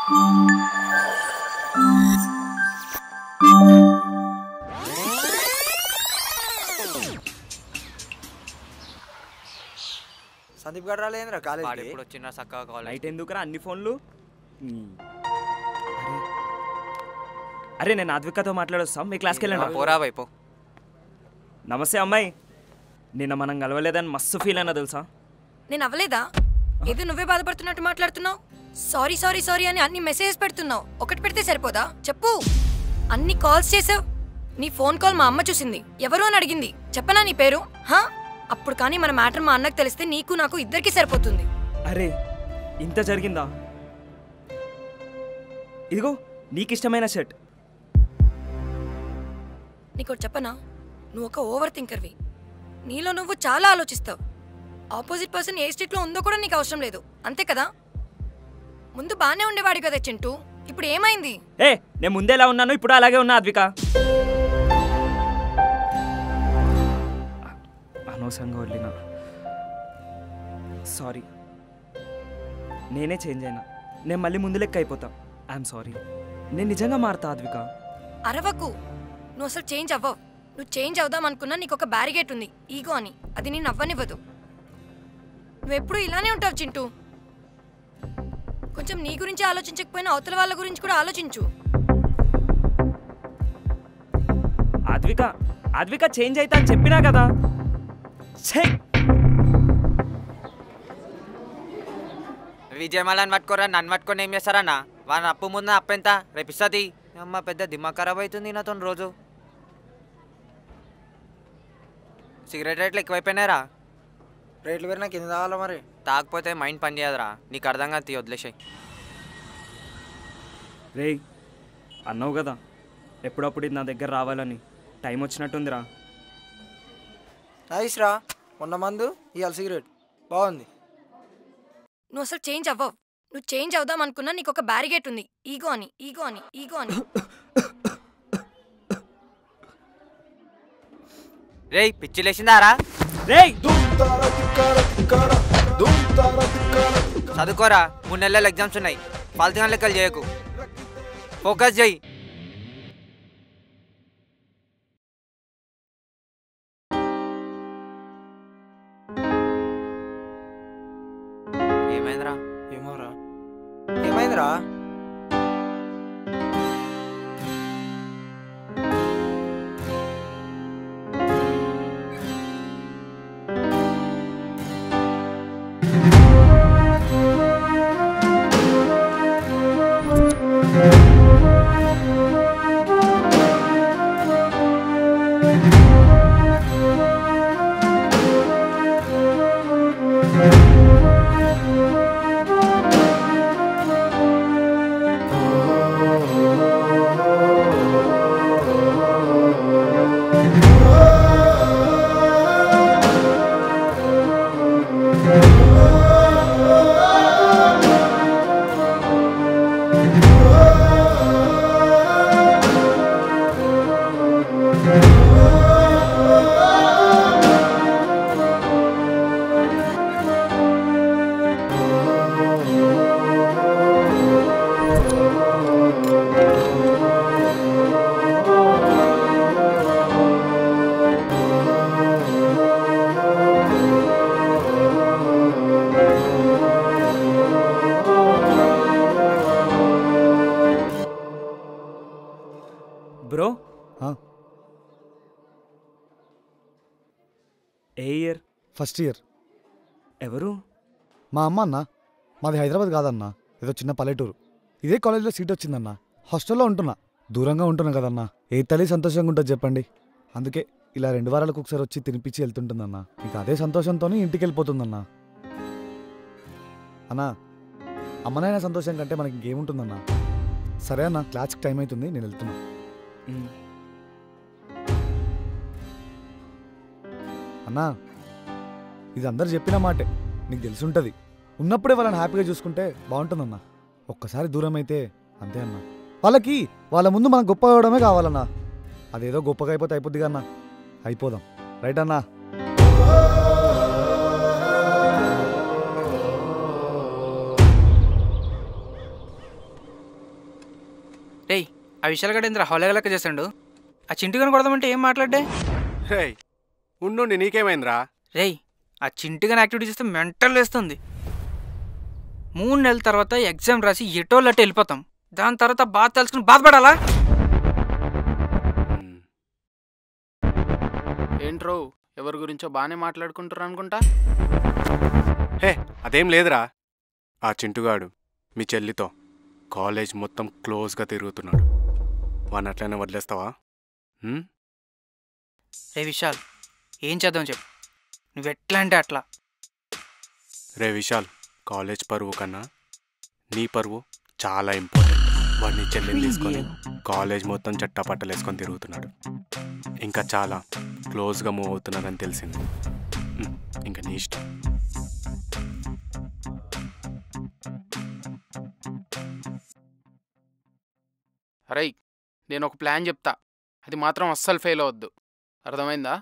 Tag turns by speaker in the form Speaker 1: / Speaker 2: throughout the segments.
Speaker 1: సందీప్ గారు రాలేదురా కాలేజ్
Speaker 2: ఇప్పుడు వచ్చిన సక్కగా కాలేజ్
Speaker 3: నైట్ ఎందుకురా అన్ని ఫోన్లు? అరే నేను ఆద్వికతో మాట్లాడొస్తాం, మీ క్లాస్కి వెళ్ళండి.
Speaker 2: పోరా వైపు.
Speaker 3: నమస్తే అమ్మాయి, నిన్న మనం కలవలేదని మస్తు ఫీల్ అయినా తెలుసా?
Speaker 4: నేను అవ్వలేదా? ఏదో నువ్వే బాధపడుతున్నట్టు మాట్లాడుతున్నావు. సారీ సారీ సారీ అని అన్ని మెసేజెస్ పెడుతున్నావు. ఒకటి పెడితే సరిపోదా? చెప్పు. అన్ని కాల్స్ చేసావు. నీ ఫోన్ కాల్ మా అమ్మ చూసింది. ఎవరు అని అడిగింది. చెప్పనా నీ పేరు? హా, అప్పుడు కానీ మన మ్యాటర్ మా అన్నకు తెలిస్తే నీకు నాకు ఇద్దరికి సరిపోతుంది.
Speaker 3: అరే ఇంత జరిగిందా? ఇదిగో నీకిష్టమైన షర్ట్.
Speaker 4: నీకోటి చెప్పనా, నువ్వు ఒక ఓవర్ థింకర్వి. నీలో నువ్వు చాలా ఆలోచిస్తావు. ఆపోజిట్ పర్సన్ ఏ స్టేట్లో ఉందో కూడా నీకు అవసరం లేదు, అంతే కదా? ముందు బానే ఉండేవాడు కదా చింటూ, ఇప్పుడు ఏమైంది?
Speaker 3: నేను ముందేలా ఉన్నాను ఇప్పుడు అలాగే ఉన్నా ఆద్విక. అనవసరంగా వదిలినా, సారీ. నేనే చేంజ్ అయినా, నేను మళ్ళీ ముందు లెక్క అయిపోతా. I'm sorry. నేను నిజంగా మారుతా ఆద్విక.
Speaker 4: అరవకు, నువ్వు అసలు చేంజ్ అవ్వవు. నువ్వు చేంజ్ అవుదాం అనుకున్నా నీకు ఒక బ్యారిగేట్ ఉంది, ఈగో అని. అది నేను అవ్వనివ్వదు. నువ్వెప్పుడు ఇలానే ఉంటావు చింటూ. కొంచెం నీ గురించి ఆలోచించకపోయినా అవతల వాళ్ళ గురించి కూడా ఆలోచించు.
Speaker 3: ఆద్విక ఆద్విక చేంజ్ అవుతా అని చెప్పినా కదా.
Speaker 2: విజయమాలని పట్టుకోరా, నన్ను పట్టుకొని ఏం చేస్తారన్నా? వాళ్ళ అప్పు ముందు అప్పు ఎంత రేపు ఇస్తుంది. అమ్మ పెద్ద దిమాగ్ ఖరాబ్ అవుతుంది నాతో రోజు. సిగరెట్ రేట్లు ఎక్కువైపోయినాయిరా.
Speaker 1: రేట్లు పెరిగినా కింద తాగాల మరి.
Speaker 2: తాగకపోతే మైండ్ పని చేయదురా. నీకు అర్థం కాదు, వదిలేసాయి.
Speaker 3: రేయ్ అన్నావు కదా ఎప్పుడప్పుడు ఇది నా దగ్గర రావాలని. టైం వచ్చినట్టుందిరా.
Speaker 1: నైస్ రా, మొన్న మందు ఇవాళ సిగరెట్ బాగుంది.
Speaker 4: నువ్వు అసలు చేంజ్ అవ్వవు. నువ్వు చేంజ్ అవుదాం అనుకున్నా నీకు ఒక బ్యారిగేట్ ఉంది, ఈగో అని. ఈగో అని ఈగో అని
Speaker 2: రేయ్ పిచ్చి లేచిందారా?
Speaker 3: రేయ్
Speaker 2: చదువుకోరా, 3 నెలలు ఎగ్జామ్స్ ఉన్నాయి. ఫాల్తుగా లెక్కలు చేయకు, ఫోకస్ చేయి. ఏమైందిరా?
Speaker 1: ఏమోరా, ఏమైందిరా?
Speaker 3: బ్రో ఏ ఇయర్?
Speaker 5: First year.
Speaker 3: ఎవరు?
Speaker 5: మా అమ్మ అన్న. మాది హైదరాబాద్ కాదన్నా, ఏదో చిన్న పల్లెటూరు. ఇదే కాలేజీలో సీట్ వచ్చిందన్నా. హాస్టల్లో ఉంటున్నా, దూరంగా ఉంటున్నా కదన్నా. ఏ తల్లి సంతోషంగా ఉంటుంది చెప్పండి. అందుకే ఇలా 2 వారాలకు ఒకసారి వచ్చి తినిపించి వెళ్తుంటుందన్నా. ఇక అదే సంతోషంతోనే ఇంటికి వెళ్ళిపోతుందన్నా. అన్నా, అమ్మనైనా సంతోషం కంటే మనకి ఇంకేముంటుందన్నా. సరే అన్న, క్లాస్కి టైం అవుతుంది, నేను వెళ్తున్నా. అన్నా, ఇది అందరు చెప్పిన మాటే, నీకు తెలిసి ఉంటుంది. ఉన్నప్పుడే వాళ్ళని హ్యాపీగా చూసుకుంటే బాగుంటుందన్నా. ఒక్కసారి దూరం అయితే అంతే అన్నా. వాళ్ళకి వాళ్ళ ముందు మనం గొప్ప అవడమే కావాలన్నా. అదేదో గొప్పగా అయిపోతే అయిపోద్ది కన్నా. అయిపోదాం, రైట్ అన్నా?
Speaker 6: రేయ్ ఆ విషయాలు గడ ఇంద్ర హౌలగా లెక్క చేస్తాడు. ఆ చింటిగాని కొడదామంటే ఏం మాట్లాడే?
Speaker 7: రేయ్ ఉండు, నీకేమైందిరా?
Speaker 6: రేయ్ ఆ చింటిగాని యాక్టివిటీ చేస్తే మెంటల్ వేస్తుంది. 3 నెలల తర్వాత ఎగ్జామ్ రాసి ఎటోళ్ళట్టు వెళ్ళిపోతాం. దాని తర్వాత బాధ తెలుసుకుని బాధపడాలా?
Speaker 8: ఏంట్రో ఎవరి గురించో బాగానే మాట్లాడుకుంటారు అనుకుంటా.
Speaker 7: హే అదేం లేదురా, ఆ చింటుగాడు మీ చెల్లితో కాలేజ్ మొత్తం క్లోజ్గా తిరుగుతున్నాడు. వాడిని అట్లనే వదిలేస్తావా?
Speaker 6: రే విశాల్, ఏం చేద్దాం చెప్పు. నువ్వు ఎట్లా అంటే అట్లా.
Speaker 7: రే విశాల్, కాలేజ్ పరువు కన్నా నీ పరువు చాలా ఇంపార్టెంట్. వాడిని చెల్లిని తీసుకొని కాలేజ్ మొత్తం చట్టాపట్టలు వేసుకొని తిరుగుతున్నాడు. ఇంకా చాలా క్లోజ్గా మూవ్ అవుతున్నాడని తెలిసింది. ఇంకా నీ ఇష్టం.
Speaker 8: అరే నేను ఒక ప్లాన్ చెప్తా, అది మాత్రం అస్సలు ఫెయిల్ అవద్దు. అర్థమైందా?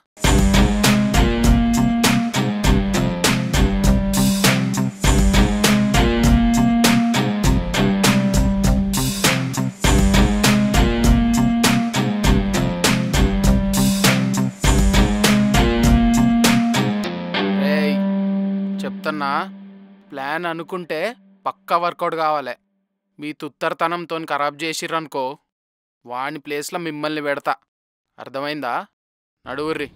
Speaker 8: చెప్తున్నా, ప్లాన్ అనుకుంటే పక్కా వర్కౌట్ కావాలి. మీ తుత్తరతనంతో ఖరాబ్ చేసిర్రనుకో, వాని ప్లేస్లో మిమ్మల్ని పెడతా. అర్థమైందా? నడువుర్రి.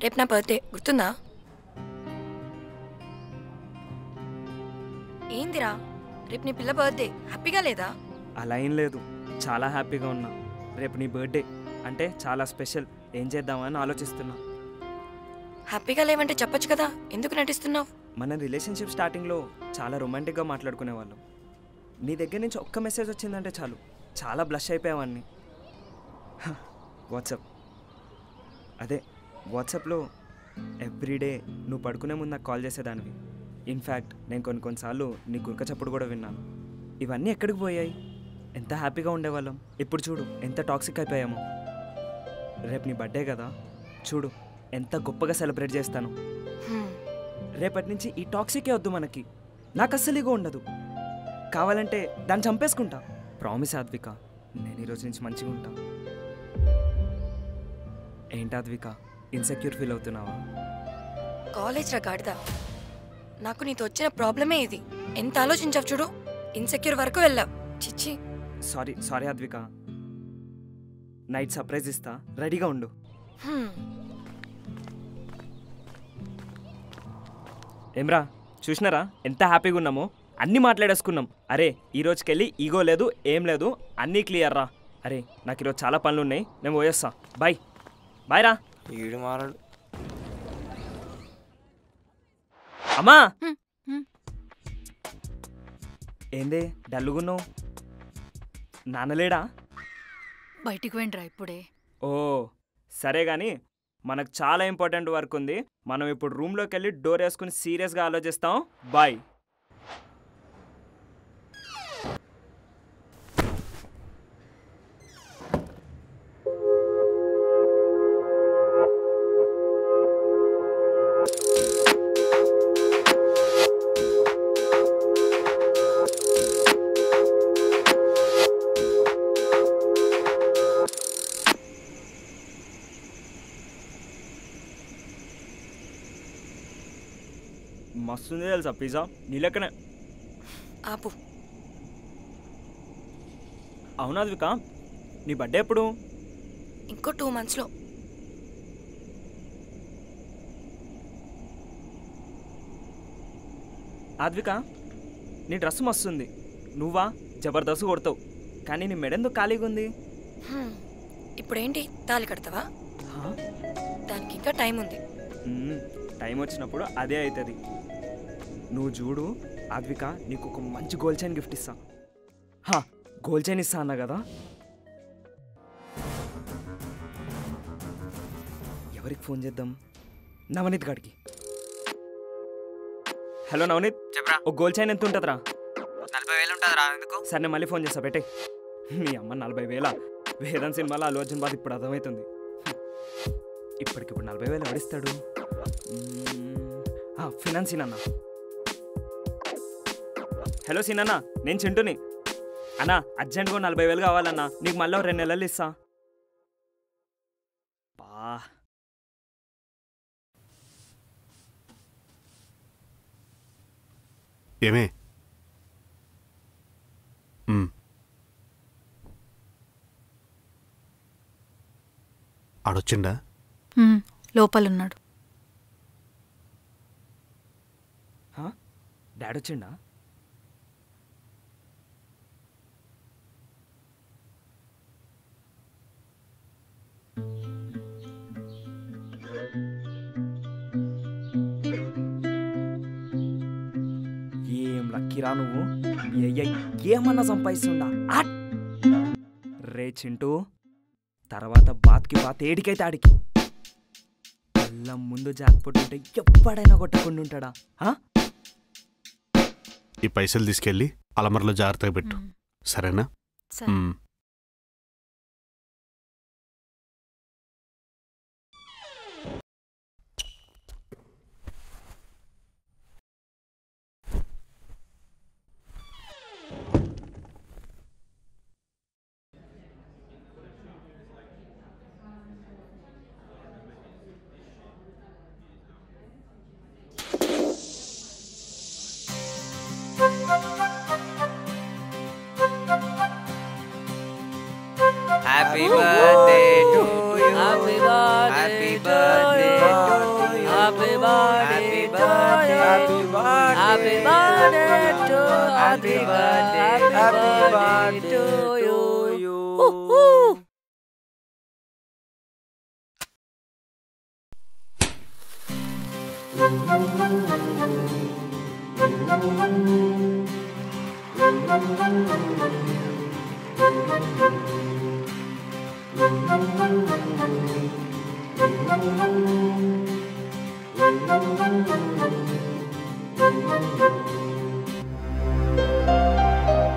Speaker 4: రేపు నా బర్త్డే గుర్తుందా? ఏందిరా రేపు నీ పిల్ల బర్త్డే, హ్యాపీగా లేదా?
Speaker 3: అలా ఏం లేదు, చాలా హ్యాపీగా ఉన్నా. రేపు నీ బర్త్డే అంటే చాలా స్పెషల్. ఏం చేద్దామని ఆలోచిస్తున్నా.
Speaker 4: హ్యాపీగా లేవంటే చెప్పొచ్చు కదా, ఎందుకు నటిస్తున్నావు?
Speaker 3: మన రిలేషన్షిప్ స్టార్టింగ్లో చాలా రొమాంటిక్గా మాట్లాడుకునే వాళ్ళం. నీ దగ్గర నుంచి ఒక్క మెసేజ్ వచ్చిందంటే చాలు చాలా బ్లష్ అయిపోయావన్నీ. వాట్సాప్, అదే వాట్సాప్లో ఎవ్రీడే నువ్వు పడుకునే ముందు నాకు కాల్ చేసేదానివి. ఇన్ఫ్యాక్ట్ నేను కొన్నిసార్లు నీ గుంక చప్పుడు కూడా విన్నాను. ఇవన్నీ ఎక్కడికి పోయాయి? ఎంత హ్యాపీగా ఉండేవాళ్ళం, ఇప్పుడు చూడు ఎంత టాక్సిక్ అయిపోయామో. రేపు నీ బర్త్డే కదా, చూడు ఎంత గొప్పగా సెలబ్రేట్ చేస్తాను. రేపటి నుంచి ఈ టాక్సికే వద్దు మనకి. నాకు అస్సలు ఇగో ఉండదు. కావాలంటే దాన్ని చంపేసుకుంటా. ప్రామిస్ ఆద్విక, నేను ఈరోజు నుంచి మంచిగా ఉంటా. ఏంటి ఆద్విక, ఇన్సెక్యూర్ ఫీల్ అవుతున్నావా?
Speaker 4: కాలేజ్ రా గాడిదా, నాకు నీతో వచ్చిన ప్రాబ్లమే ఇది. ఎంత ఆలోచించావు చూడు, ఇన్సెక్యూర్ వరకు వెళ్ళావు. చిచ్చి.
Speaker 3: సారీ ఆద్విక, నైట్ సర్ప్రైజ్ ఇస్తా, రెడీగా ఉండు. ఏమ్రా చూసినారా ఎంత హ్యాపీగా ఉన్నామో, అన్నీ మాట్లాడేసుకున్నాం. అరే ఈ రోజుకెళ్ళి ఈగో లేదు, ఏం లేదు, అన్నీ క్లియర్ రా. అరే నాకు ఈరోజు చాలా పనులు ఉన్నాయి, నేను పోయేస్తా. బాయ్ బాయ్ రా.
Speaker 1: ఈడు మారాడు.
Speaker 3: అమ్మా ఏందే డల్లుగున్నావు? నాన్నలేడా?
Speaker 9: బయటికి వెంట్రా ఇప్పుడే.
Speaker 3: ఓ సరే కానీ మనకు చాలా ఇంపార్టెంట్ వర్క్ ఉంది. మనం ఇప్పుడు రూమ్లోకి వెళ్ళి డోర్ వేసుకుని సీరియస్గా ఆలోచిస్తాం. బాయ్. మస్తుంది తెలుసా పిజ్జా, నీ లెక్కనే.
Speaker 4: ఆపు.
Speaker 3: అవునా అద్విక, నీ బర్త్డే ఎప్పుడు?
Speaker 4: ఇంకో 2 monthsలో.
Speaker 3: ఆద్విక నీ డ్రెస్ మస్తుంది, నువ్వా జబర్దస్త్ కొడతావు. కానీ నీ మెడెందుకు ఖాళీగా ఉంది?
Speaker 4: ఇప్పుడేంటి తాళి కడతావా? దానికి ఇంకా టైం ఉంది.
Speaker 3: టైం వచ్చినప్పుడు అదే అవుతుంది. నువ్వు చూడు ఆద్విక, నీకు ఒక మంచి గోల్డ్ చైన్ గిఫ్ట్ ఇస్తా. గోల్డ్ చైన్ ఇస్తా అన్నా కదా. ఎవరికి ఫోన్ చేద్దాం? నవనీత్ గాడికి. హలో నవనీత్,
Speaker 2: చెప్పరా.
Speaker 3: ఒక గోల్డ్ చైన్ ఎంత ఉంటుందిరా?
Speaker 2: 40,000 ఉంటుందిరా. ఎందుకు?
Speaker 3: సరే నేను మళ్ళీ ఫోన్ చేస్తా, పెట్టే. మీ అమ్మ 40,000 వేదం సినిమాలో అల్లు అర్జున్ బాధ ఇప్పుడు అర్థమవుతుంది. ఇప్పటికిప్పుడు 40,000 ఎవడిస్తాడు? ఫినాన్స్ సీనన్నా. హలో సీనన్నా, నేను చింటూని. అన్నా అర్జెంట్గా 40,000 కావాలన్నా, నీకు మళ్ళీ 2 నెలలు ఇస్తా. బా
Speaker 7: ఏమే ఆడొచ్చిండా?
Speaker 9: లోపలున్నాడు.
Speaker 3: డాడీ వచ్చిండా? ఏం లక్కీరా నువ్వు, ఏమన్నా సంపాదిస్తుండా? రే చింటూ, తర్వాత బాత్కి బాత్ ఏడికైతే ఆడికి. అల్లం ముందు జాక్పోట్ ఉంటే ఎప్పుడైనా కొట్టకుండా ఉంటాడా?
Speaker 7: ఈ పైసలు తీసుకెళ్ళి అలమరలో జాగ్రత్తగా పెట్టు, సరేనా?
Speaker 2: Happy birthday to you. Happy birthday to you. Happy birthday to you. Happy birthday to you. Happy birthday to you.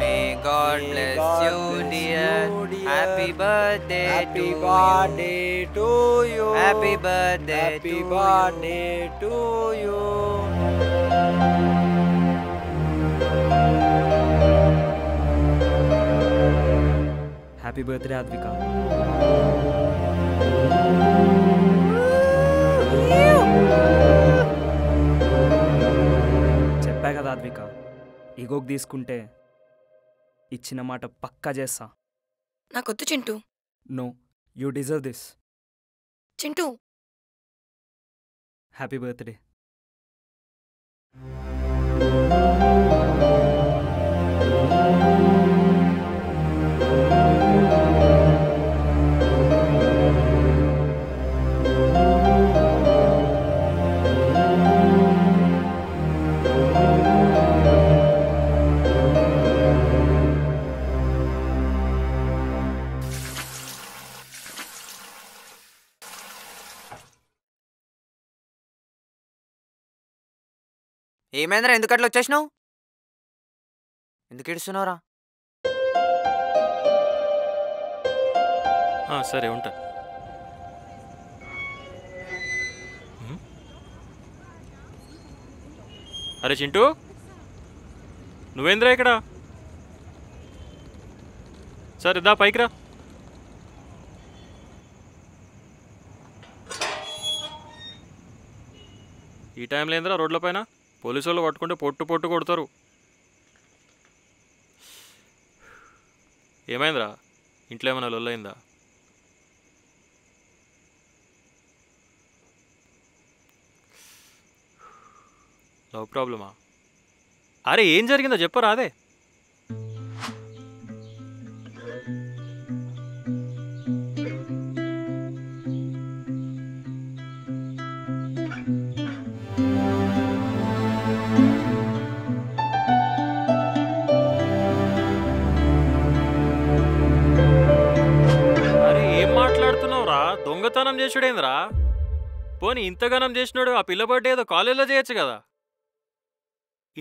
Speaker 2: May God bless you, dear. Happy birthday to you. Happy birthday to you.
Speaker 3: Happy birthday Advika. చెప్పా కదా అద్విక, ఈగోకి తీసుకుంటే ఇచ్చిన మాట పక్కా చేస్తా.
Speaker 4: నాకొద్దు Chintu.
Speaker 3: No, you deserve this.
Speaker 4: Chintu,
Speaker 3: happy birthday.
Speaker 2: ఏమైందిరా, ఎందుకు అట్లా వచ్చేసినావు? ఎందుకు ఏడుస్తున్నావురా?
Speaker 10: సరే ఉంటా. అరే చింటూ, నువ్వేంద్రా ఇక్కడ? సరే దా పైకి రా. ఈ టైంలో ఏంద్రా రోడ్ల పైన? పోలీసు వాళ్ళు పట్టుకుంటే పొట్టు కొడతారు. ఏమైందిరా, ఇంట్లో ఏమైనా లొల్లయిందా? లవ్ ప్రాబ్లమా? అరే ఏం జరిగిందో చెప్పరా అదే. అరే ఏం మాట్లాడుతున్నావురా? దొంగతనం చేసుడేంద్రా? పోనీ ఇంతగానం చేసినాడు ఆ పిల్ల బర్త్డే ఏదో కాలేజ్లో చేయొచ్చు కదా.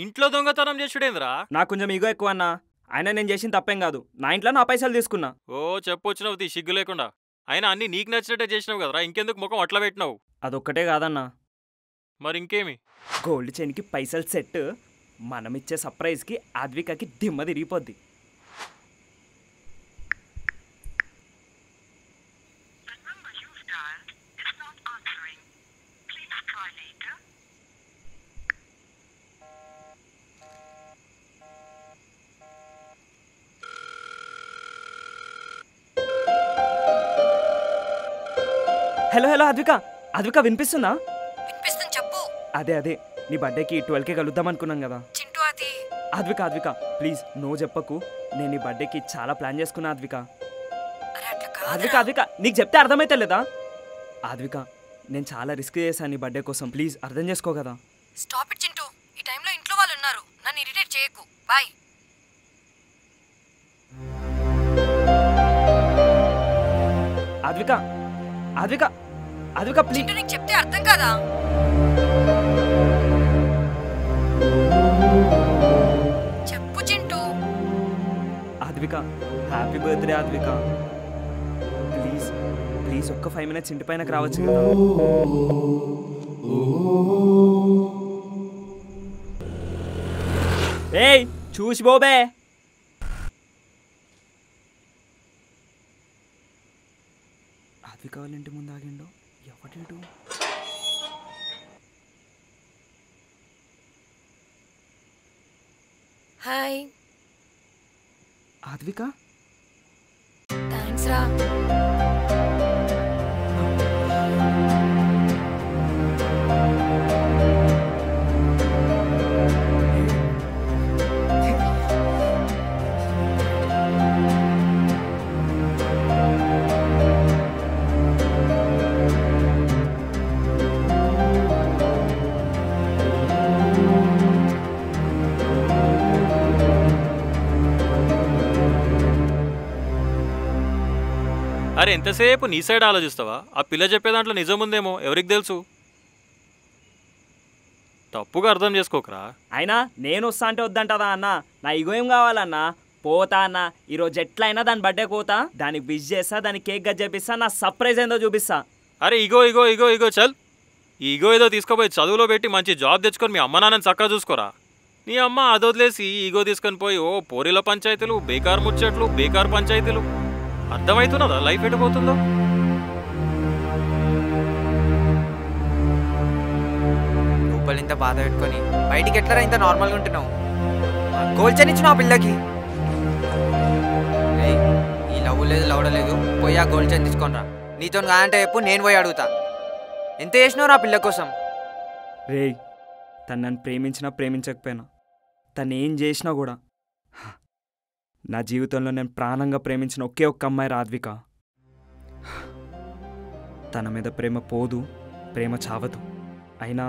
Speaker 10: ఇంట్లో దొంగతనం చేసుడేంద్రా?
Speaker 3: నాకు కొంచెం ఈగో ఎక్కువ అన్నా. అయినా నేను చేసిన తప్పేం కాదు. నా ఇంట్లో నా పైసలు తీసుకున్నా.
Speaker 10: ఓ చెప్పొచ్చినావు తీ సిగ్గు లేకుండా. అయినా అన్నీ నీకు నచ్చినట్టే చేసినావు కదరా, ఇంకెందుకు ముఖం అట్లా పెట్టినావు?
Speaker 3: అదొక్కటే కాదన్నా,
Speaker 10: మరి ఇంకేమి?
Speaker 3: గోల్డ్ చైన్కి పైసలు సెట్, మనమిచ్చే సర్ప్రైజ్కి ఆద్వికకి దిమ్మ తిరిగిపోద్ది. హలో హలో అద్విక, అద్విక వినిపిస్తుందా?
Speaker 4: వినిపిస్తుంది, చెప్పు.
Speaker 3: అదే నీ బర్త్డేకి 12కే కలుద్దాం అనుకున్నాం కదా.
Speaker 4: చింటూ అది
Speaker 3: అద్విక ప్లీజ్ నో చెప్పకు. నేను నీ బర్త్డేకి చాలా ప్లాన్ చేసుకున్నా అద్విక. అద్విక నీకు చెప్తే అర్థమైతే లేదా? అద్విక నేను చాలా రిస్క్ చేశాను నీ బర్త్డే కోసం, ప్లీజ్ అర్థం చేసుకో కదా.
Speaker 4: స్టాప్ ఇట్ చింటూ, ఈ టైంలో ఇంట్లో వాళ్ళు ఉన్నారు, నన్ను ఇరిటేట్ చేయకు. బాయ్.
Speaker 3: అద్విక ప్లీజ్.
Speaker 4: నీకు చెప్తే అర్థం కాదా? చెప్పు Chintu.
Speaker 3: Advika happy birthday Advika. Please ఒక్క 5 minutes ఇంటి పైనకి రావచ్చు కదా. ఏయ్ చూసి బోబే. అద్విక వాళ్ళ ఇంటి ముందు ఆగిండో ఎవడేడు?
Speaker 4: హాయ్
Speaker 3: అద్విక.
Speaker 4: థ్యాంక్స్ రా.
Speaker 10: అరే ఎంతసేపు నీ సైడ్ ఆలోచిస్తావా? ఆ పిల్ల చెప్పే దాంట్లో నిజం ఉందేమో ఎవరికి తెలుసు. తప్పుగా అర్థం చేసుకోకరా.
Speaker 3: అయినా నేను వస్తా అంటే వద్దంటదా అన్న? నా ఇగో ఏం కావాలన్నా? పోతా అన్న, ఈరోజు ఎట్లయినా దాని బర్త్డే పోతా, దానికి విష్ చేస్తా, దానికి కేక్ గట్ చేపిస్తా, నా సర్ప్రైజ్ ఏందో చూపిస్తా.
Speaker 10: అరే ఇగో చల్. ఈగో ఏదో తీసుకోపోయి చదువులో పెట్టి మంచి జాబ్ తెచ్చుకొని మీ అమ్మ నాన్నని చక్కగా చూసుకోరా. నీ అమ్మ అదొదిలేసి ఈగో తీసుకొని పోయి ఓ పోరీల పంచాయతీలు, బేకార్ ముచ్చట్లు, బేకార్ పంచాయతీలు. అర్థమవుతున్నదా లైఫ్ ఎటుపోతుందో?
Speaker 2: లోపల ఇంత బాధ పెట్టుకొని బయటికి ఎట్లా ఇంత నార్మల్గా ఉంటున్నావు? గోల్డ్ చైన్ ఇచ్చిన ఆ పిల్లకి. ఈ లవ్ లేదు లవడలేదు, పోయి ఆ గోల్డ్ చైన్ తీసుకొని రా. నీతో కాదంటే చెప్పు, నేను పోయి అడుగుతా. ఎంత చేసినావు ఆ పిల్ల కోసం?
Speaker 3: రేయ్ తను నన్ను ప్రేమించినా ప్రేమించకపోయినా, తను ఏం చేసినా కూడా, నా జీవితంలో నేను ప్రాణంగా ప్రేమించిన ఒకే ఒక్క అమ్మాయి రాద్విక. తన మీద ప్రేమ పోదు, ప్రేమ చావదు. అయినా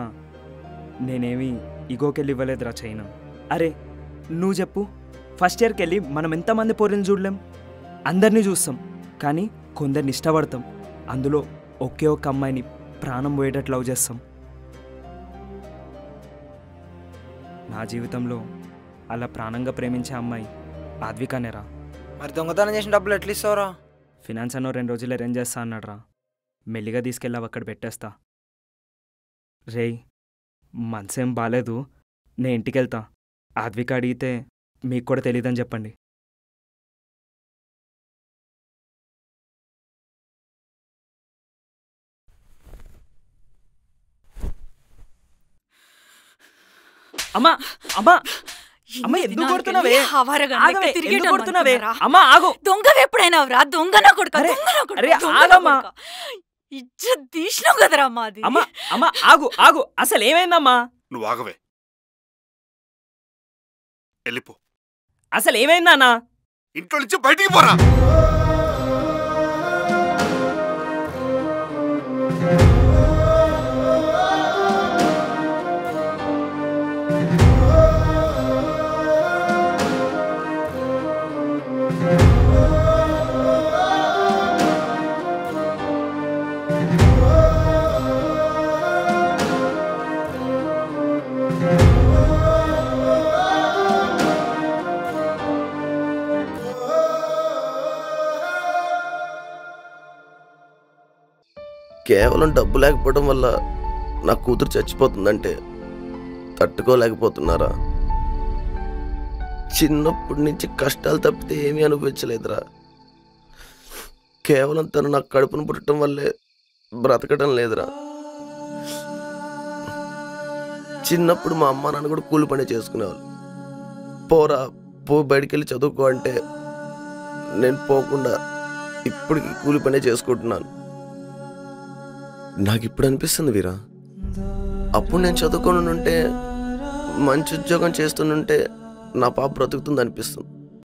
Speaker 3: నేనేమి ఇగోకెళ్ళి ఇవ్వలేదురా చైనా. అరే నువ్వు చెప్పు, ఫస్ట్ ఇయర్కి వెళ్ళి మనం ఎంతమంది పోరిని చూడలేం? అందరినీ చూస్తాం, కానీ కొందరిని ఇష్టపడతాం. అందులో ఒకే ఒక్క అమ్మాయిని ప్రాణం పోయేటట్లు లవ్ చేస్తాం. నా జీవితంలో అలా ప్రాణంగా ప్రేమించే అమ్మాయి ఆద్వికానేరా.
Speaker 1: మరి దొంగతనం చేసిన డబ్బులు ఎట్లా ఇస్తావురా?
Speaker 3: ఫినాన్స్ అన్నో 2 రోజులు అరేంజ్ చేస్తా అన్నాడు రా. మెల్లిగా తీసుకెళ్ళావు అక్కడ పెట్టేస్తా. రేయ్ మనసేం బాలేదు, నేను ఇంటికి వెళ్తా. ఆద్విక అడిగితే మీకు కూడా తెలియదని చెప్పండి. అమ్మా అమ్మా అమ్మ ఎందుకు కొడుతున్నావే? ఎందుకు కొడుతున్నావే? అమ్మా ఆగు.
Speaker 4: దొంగవి ఎప్పుడైనా రా? దొంగన కొడుకు.
Speaker 3: అరే ఆగమ్మా.
Speaker 4: ఇజ్జత్ తీసినావు కదరా మాది.
Speaker 3: అమ్మా అమ్మా ఆగు ఆగు. అసలు ఏమైందమ్మా?
Speaker 11: నువ్వు ఆగవే, వెళ్ళిపో.
Speaker 3: అసలు ఏమైందన్నా?
Speaker 11: ఇంట్లో నుంచి బయటికి పోరా.
Speaker 12: కేవలం డబ్బు లేకపోవడం వల్ల నా కూతురు చచ్చిపోతుందంటే తట్టుకోలేకపోతున్నారా? చిన్నప్పటి నుంచి కష్టాలు తప్పితే ఏమీ అనుభవించలేదురా. కేవలం తను నాకు కడుపును పుట్టడం వల్లే బ్రతకడం లేదురా. చిన్నప్పుడు మా అమ్మ నాన్న కూడా కూలి పని చేసుకునేవాళ్ళు. పోరా బయటికి వెళ్ళి చదువుకో అంటే నేను పోకుండా ఇప్పటికి కూలి పనే చేసుకుంటున్నాను. నాకు ఇప్పుడు అనిపిస్తుంది వీరా, అప్పుడు నేను చదువుకొని ఉంటే మంచి ఉద్యోగం చేస్తుంటే నా పాప బ్రతుకుతుంది అనిపిస్తుంది.